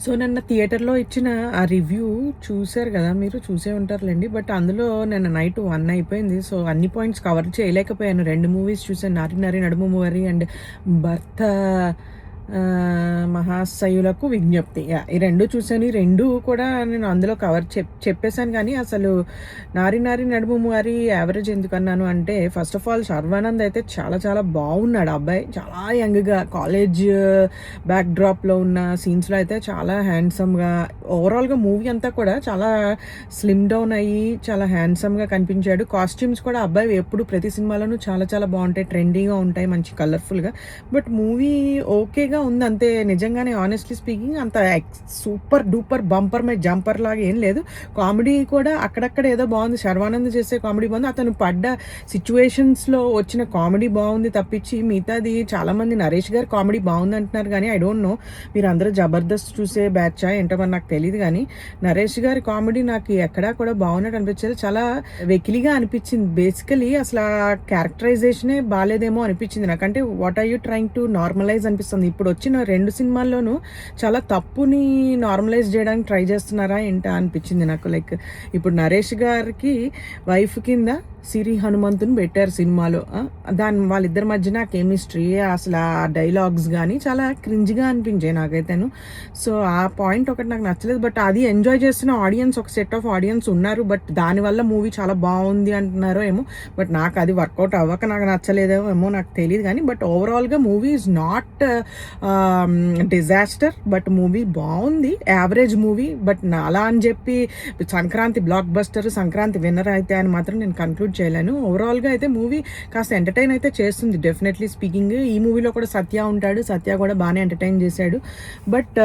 So, నిన్న థియేటర్‌లో ఇచ్చిన ఆ రివ్యూ చూసారు గదా! మీరు చూసే ఉంటారులెండి. బట్ అందులో నిన్న నైట్ 1 అయిపోయింది. సో, అన్ని పాయింట్స్ కవర్ చేయలేకపోయాను. 2 మూవీస్ చూసాను. 'నారి నారి నడుమ మురారి' అండ్ 'భర్త మహాశయులకు విజ్ఞప్తి.' ఈ 2 చూసాను. ఈ 2 కూడా నేను అందులో కవర్ చెప్పేసాను గానీ, అసలు 'నారి నారి నడుమ మురారి' యావరేజ్ ఎందుకన్నాను అంటే, ఫస్ట్ ఆఫ్ ఆల్ శర్వానంద్ అయితే చాలా చాలా బాగున్నాడు ఆ అబ్బాయి. చాలా యంగ్‌గా కాలేజ్ బ్యాక్ డ్రాప్‌లో ఉన్న సీన్స్‌లో అయితే చాలా హ్యాండ్సమ్‌గా, ఓవరాల్‌గా మూవీ అంతా కూడా చాలా స్లిమ్ డౌన్ అయ్యి చాలా హ్యాండ్సమ్‌గా కనిపించాడు. కాస్ట్యూమ్స్ కూడా అబ్బాయి ఎప్పుడు ప్రతి సినిమాలోనూ చాలా చాలా బాగుంటాయి. ట్రెండీగా ఉంటాయి. మంచి కలర్‌ఫుల్‌గా. బట్ మూవీ ఓకేగా ఉంది అంతే. నిజంగానే హానెస్ట్‌లీ స్పీకింగ్ అంత సూపర్ డూపర్ బంపర్ మే జంపర్ లాగా ఏం లేదు. కామెడీ కూడా అక్కడక్కడ ఏదో బాగుంది. శర్వానంద్ చేసే కామెడీ బాగుంది. అతను పడ్డ సిచ్యువేషన్స్‌లో వచ్చిన కామెడీ బాగుంది తప్పించి మిగతాది చాలామంది నరేష్ గారి కామెడీ బాగుంది అంటున్నారు కానీ ఐ డోంట్ నో మీరందరూ జబర్దస్త్ చూసే బ్యాచా ఏంటో మరి నాకు తెలియదు కానీ నరేష్ గారి కామెడీ నాకు ఎక్కడా కూడా బాగున్నట్టు అనిపించేది. చాలా వెకిలిగా అనిపించింది. బేసికలీ అసలు ఆ క్యారెక్టరైజేషనే బాగాలేదేమో అనిపించింది నాకంటే. What are you trying to normalize అనిపిస్తుంది. ఇప్పుడు వచ్చిన 2 సినిమాల్లోనూ చాలా తప్పుని నార్మలైజ్ చేయడానికి ట్రై చేస్తున్నారా ఏంటా అనిపించింది నాకు. లైక్ ఇప్పుడు నరేష్ గారికి వైఫ్ కింద సిరి హనుమంతుని పెట్టారు సినిమాలో. వాళ్ళిద్దరి మధ్యన కెమిస్ట్రీ అసలు ఆ డైలాగ్స్ కానీ చాలా క్రింజ్గా అనిపించాయి నాకైతేను. సో ఆ పాయింట్ ఒకటి నాకు నచ్చలేదు. బట్ అది ఎంజాయ్ చేస్తున్న ఆడియన్స్ ఒక సెట్ ఆఫ్ ఆడియన్స్ ఉన్నారు. బట్ దానివల్ల మూవీ చాలా బాగుంది అంటున్నారో ఏమో. బట్ నాకు అది వర్కౌట్ అవ్వక నాకు నచ్చలేదేమో ఏమో నాకు తెలియదు కానీ బట్ ఓవరాల్గా movie is not disaster. But movie బాగుంది. Average movie. బట్ అలా అని చెప్పి Sankranti blockbuster, Sankranti winner అయితే అని మాత్రం నేను కన్క్లూడ్ చేయలేను. ఓవరాల్గా అయితే మూవీ కాస్త ఎంటర్టైన్ అయితే చేస్తుంది డెఫినెట్లీ స్పీకింగ్. ఈ మూవీలో కూడా సత్య ఉంటాడు. సత్య కూడా బాగానే ఎంటర్టైన్ చేశాడు. బట్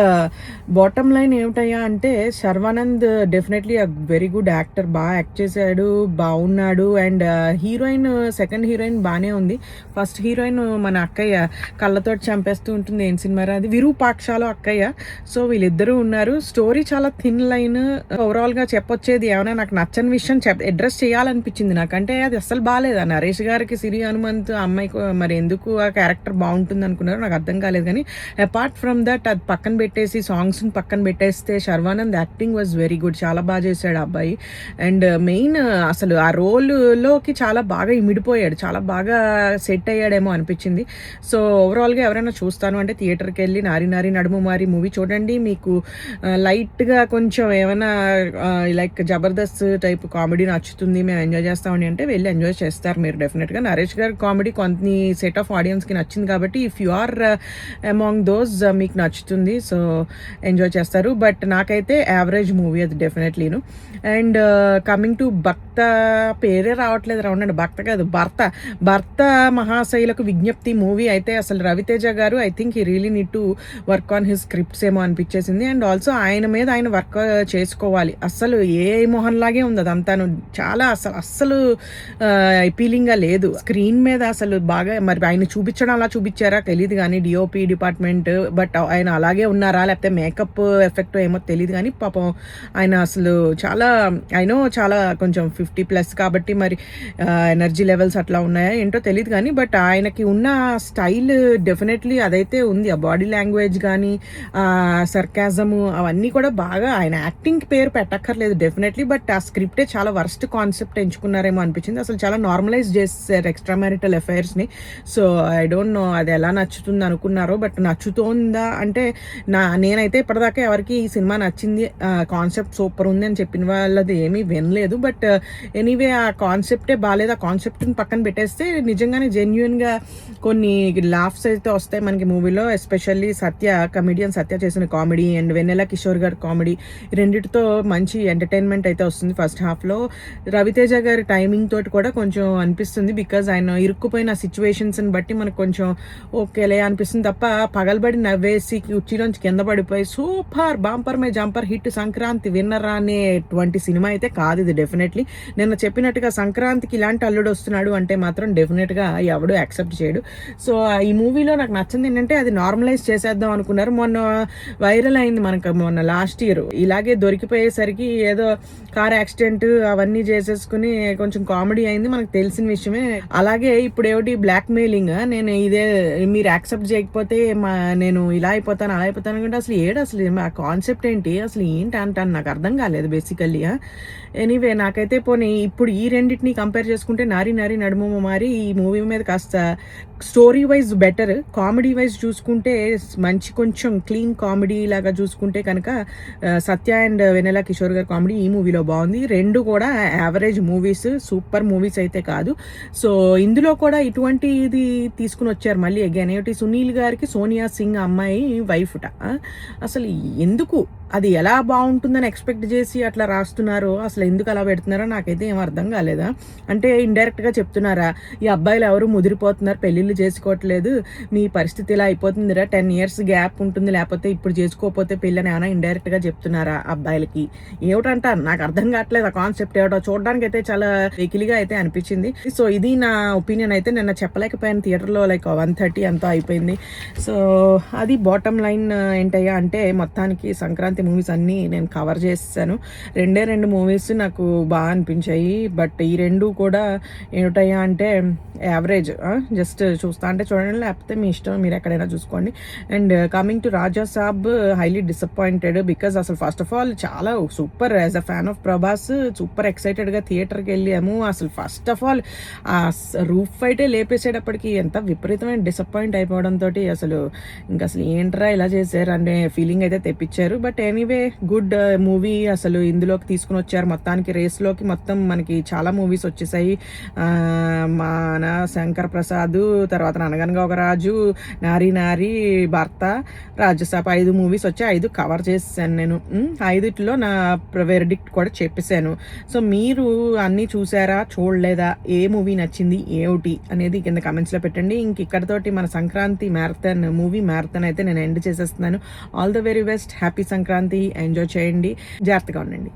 బాటమ్ లైన్ ఏమిటయ్యా అంటే Sharwanand definitely very good actor. బాగా యాక్ట్ చేశాడు, బాగున్నాడు. అండ్ హీరోయిన్, సెకండ్ హీరోయిన్ బాగానే ఉంది. ఫస్ట్ హీరోయిన్ మన అక్కయ్య కళ్ళతో చంపేస్తూ ఉంటుంది. ఏం సినిమా అది విరూపాక్షలో అక్కయ్య. సో వీళ్ళిద్దరూ ఉన్నారు. స్టోరీ చాలా థిన్ లైన్. ఓవరాల్గా చెప్పొచ్చేది ఏమైనా నాకు నచ్చని విషయం అడ్రస్ చేయాలనిపించింది నాకు. అంటే అది అస్సలు బాగాలేదు. నరేష్ గారికి సిరి హనుమంత్ అమ్మాయికి మరి ఎందుకు ఆ క్యారెక్టర్ బాగుంటుంది అనుకున్నారో నాకు అర్థం కాలేదు. కానీ అపార్ట్ ఫ్రమ్ దట్ అది పక్కన పెట్టేసి సాంగ్స్ని పక్కన పెట్టేస్తే Sharwanand acting was very good. చాలా బాగా చేశాడు ఆ అబ్బాయి. అండ్ మెయిన్ అసలు ఆ రోల్లోకి చాలా బాగా ఇమిడిపోయాడు. చాలా బాగా సెట్ అయ్యాడేమో అనిపించింది. సో ఓవరాల్గా ఎవరైనా చూస్తాను అంటే థియేటర్కి వెళ్ళి 'నారి నారి నడుమ మురారి' మూవీ చూడండి. మీకు లైట్గా కొంచెం ఏమైనా లైక్ జబర్దస్త్ టైప్ కామెడీ నచ్చుతుంది, మేము ఎంజాయ్ చేస్తామని అంటే వెళ్ళి ఎంజాయ్ చేస్తారు మీరు డెఫినెట్గా. నరేష్ గారి కామెడీ కొన్ని సెట్ ఆఫ్ ఆడియన్స్కి నచ్చింది కాబట్టి if you are among those మీకు నచ్చుతుంది. సో ఎంజాయ్ చేస్తారు. బట్ నాకైతే యావరేజ్ మూవీ అది డెఫినెట్లీను. అండ్ కమింగ్ టు భక్త, పేరే రావట్లేదు రౌండ్ భక్త కాదు భర్త మహాశైలకు విజ్ఞప్తి మూవీ అయితే అసలు రవితేజ గారు I think he really need to work on his scripts ఏమో అనిపించేసింది. అండ్ ఆల్సో ఆయన మీద ఆయన వర్క్ చేసుకోవాలి. అస్సలు ఏ మోహన్ లాగే ఉంది అదంతాను. చాలా అస్సలు అపీలింగ్గా లేదు. స్క్రీన్ మీద అసలు బాగా మరి ఆయన చూపించడం అలా చూపించారా తెలియదు కానీ డిఓపి డిపార్ట్మెంట్. బట్ ఆయన అలాగే ఉన్నారా లేకపోతే మేకప్ ఎఫెక్ట్ ఏమో తెలియదు కానీ పాపం ఆయన అసలు చాలా కొంచెం 50+ కాబట్టి మరి ఎనర్జీ లెవెల్స్ అట్లా ఉన్నాయా ఏంటో తెలియదు కానీ బట్ ఆయనకి ఉన్న స్టైల్ డెఫినెట్లీ అదైతే ఉంది. ఆ బాడీ లాంగ్వేజ్ కానీ సర్కాజము అవన్నీ కూడా బాగా ఆయన యాక్టింగ్ పేరు పెట్టక్కర్లేదు డెఫినెట్లీ. బట్ ఆ స్క్రిప్టే చాలా వర్స్ట్ కాన్సెప్ట్ ఎంచుకున్నారేమో అనిపించింది. అసలు చాలా నార్మలైజ్ చేశారు ఎక్స్ట్రా మ్యారిటల్ అఫైర్స్ని. సో ఐ డోంట్ నో అది ఎలా నచ్చుతుంది అనుకున్నారో. బట్ నచ్చుతోందా అంటే నేనైతే ఇప్పటిదాకా ఎవరికి ఈ సినిమా నచ్చింది, కాన్సెప్ట్ సూపర్ ఉంది అని చెప్పిన వాళ్ళది ఏమీ వినలేదు. బట్ ఎనీవే ఆ కాన్సెప్టే బాగాలేదు. ఆ కాన్సెప్ట్ని పక్కన పెట్టేస్తే నిజంగానే జెన్యున్గా కొన్ని లాఫ్స్ అయితే వస్తాయి మనకి మూవీలో. ఎస్పెషల్లీ కమెడియన్ సత్య చేసిన కామెడీ అండ్ వెన్నెల కిషోర్ గారి కామెడీ రెండిటితో మంచి ఎంటర్టైన్మెంట్ అయితే వస్తుంది ఫస్ట్ హాఫ్లో. రవితేజ గారి టైమింగ్ తోటి కూడా కొంచెం అనిపిస్తుంది. బికాజ్ ఆయన ఇరుక్కుపోయిన సిచ్యువేషన్స్ని బట్టి మనకు కొంచెం ఓకేలే అనిపిస్తుంది తప్ప పగలబడి నవ్వేసి కుర్చీలోంచి కింద పడిపోయి సూపర్ బంపర్ మే జంపర్ హిట్ సంక్రాంతి విన్నర్ అనేటువంటి సినిమా అయితే కాదు ఇది డెఫినెట్లీ. నిన్న చెప్పినట్టుగా సంక్రాంతికి ఇలాంటి అల్లుడు వస్తున్నాడు అంటే మాత్రం డెఫినెట్గా ఎవడు యాక్సెప్ట్ చేయడు. సో ఈ మూవీలో నాకు నచ్చింది ఏంటంటే అది నార్మలైజ్ చేసేద్దాం అనుకున్నారు. మొన్న వైరల్ అయింది మనకు మొన్న లాస్ట్ ఇయర్ ఇలాగే దొరికిపోయేసరికి ఏదో కార్ యాక్సిడెంట్ అవన్నీ చేసేసుకుని కొంచెం కొంచెం కామెడీ అయింది, మనకు తెలిసిన విషయమే. అలాగే ఇప్పుడు ఏమిటి బ్లాక్ మెయిలింగ్, నేను ఇదే మీరు యాక్సెప్ట్ చేయకపోతే నేను ఇలా అయిపోతాను అలా అయిపోతాను అంటే అసలు ఆ కాన్సెప్ట్ ఏంటి, అసలు ఏంటి అంటాను, నాకు అర్థం కాలేదు బేసికల్లీ. ఎనీవే నాకైతే పోనీ ఇప్పుడు ఈ రెండింటిని కంపేర్ చేసుకుంటే నారి నారి నడుము మారి ఈ మూవీ మీద కాస్త story wise better, comedy wise చూసుకుంటే మంచి కొంచెం క్లీన్ కామెడీ లాగా చూసుకుంటే కనుక సత్య అండ్ వెనెలా కిషోర్ గారి కామెడీ ఈ మూవీలో బాగుంది. రెండు కూడా యావరేజ్ మూవీస్, సూపర్ మూవీస్ అయితే కాదు. సో ఇందులో కూడా ఇటువంటి ఇది తీసుకుని వచ్చారు మళ్ళీ అగైన్. ఏమిటి సునీల్ గారికి సోనియా సింగ్ అమ్మాయి వైఫ్ట. అసలు ఎందుకు అది ఎలా బాగుంటుందని ఎక్స్పెక్ట్ చేసి అట్లా రాస్తున్నారో, అసలు ఎందుకు అలా పెడుతున్నారో నాకైతే ఏం అర్థం కాలేదా. అంటే ఇండైరెక్ట్గా చెప్తున్నారా, ఈ అబ్బాయిలు ఎవరు ముదిరిపోతున్నారు, పెళ్ళిళ్ళు చేసుకోవట్లేదు, మీ పరిస్థితి ఇలా అయిపోతుందిరా, 10 years గ్యాప్ ఉంటుంది, లేకపోతే ఇప్పుడు చేసుకోకపోతే పెళ్ళని ఏమైనా ఇండైరెక్ట్గా చెప్తున్నారా అబ్బాయిలకి, ఏమిటంట నాకు అర్థం కావట్లేదు. ఆ కాన్సెప్ట్ ఏమిటో చూడడానికి అయితే చాలా వెకిలిగా అయితే అనిపించింది. సో ఇది నా ఒపీనియన్. అయితే నిన్న చెప్పలేకపోయాను, థియేటర్లో లైక్ 1:30 ఎంతో అయిపోయింది. సో అది బాటమ్ లైన్ ఏంటయ్యా అంటే, మొత్తానికి సంక్రాంతి మూవీస్ అన్నీ నేను కవర్ చేస్తాను. 2 మూవీస్ నాకు బాగా అనిపించాయి. బట్ ఈ రెండు కూడా ఏమిటయ్యా అంటే యావరేజ్, జస్ట్ చూస్తా అంటే చూడండి, లేకపోతే మీ ఇష్టం, మీరు ఎక్కడైనా చూసుకోండి. And coming to Raja Saab, highly disappointed because అసలు ఫస్ట్ ఆఫ్ ఆల్ చాలా super, as a fan of Prabhas super ఎక్సైటెడ్గా థియేటర్కి వెళ్ళాము. అసలు ఫస్ట్ ఆఫ్ ఆల్ ఆ రూఫ్ ఫైటే లేపేసేటప్పటికి ఎంత విపరీతమైన డిసప్పాయింట్ అయిపోవడంతో అసలు అసలు ఏంట్రా ఇలా చేశారు అనే ఫీలింగ్ అయితే తెప్పించారు. But anyway good movie. అసలు ఇందులోకి తీసుకుని వచ్చారు మొత్తానికి, రేస్లోకి మొత్తం మనకి చాలా మూవీస్ వచ్చేసాయి. మన శంకర్ ప్రసాద్, తర్వాత అనగనగా ఒక రాజు, నారీ నారీ, భర్త, రాజ్యసభ 5 మూవీస్ వచ్చాయి. 5 కవర్ చేశాను నేను. 5లో నా వెర్డిక్ట్ కూడా చెప్పేశాను. సో మీరు అన్నీ చూసారా, చూడలేదా, ఏ మూవీ నచ్చింది ఏమిటి అనేది కింద కమెంట్స్లో పెట్టండి. ఇక్కడతోటి మన సంక్రాంతి మూవీ మ్యారథాన్ అయితే నేను ఎండ్ చేసేస్తున్నాను. All the very best, happy Sankranti, enjoy చేయండి, జాగ్రత్తగా ఉండండి.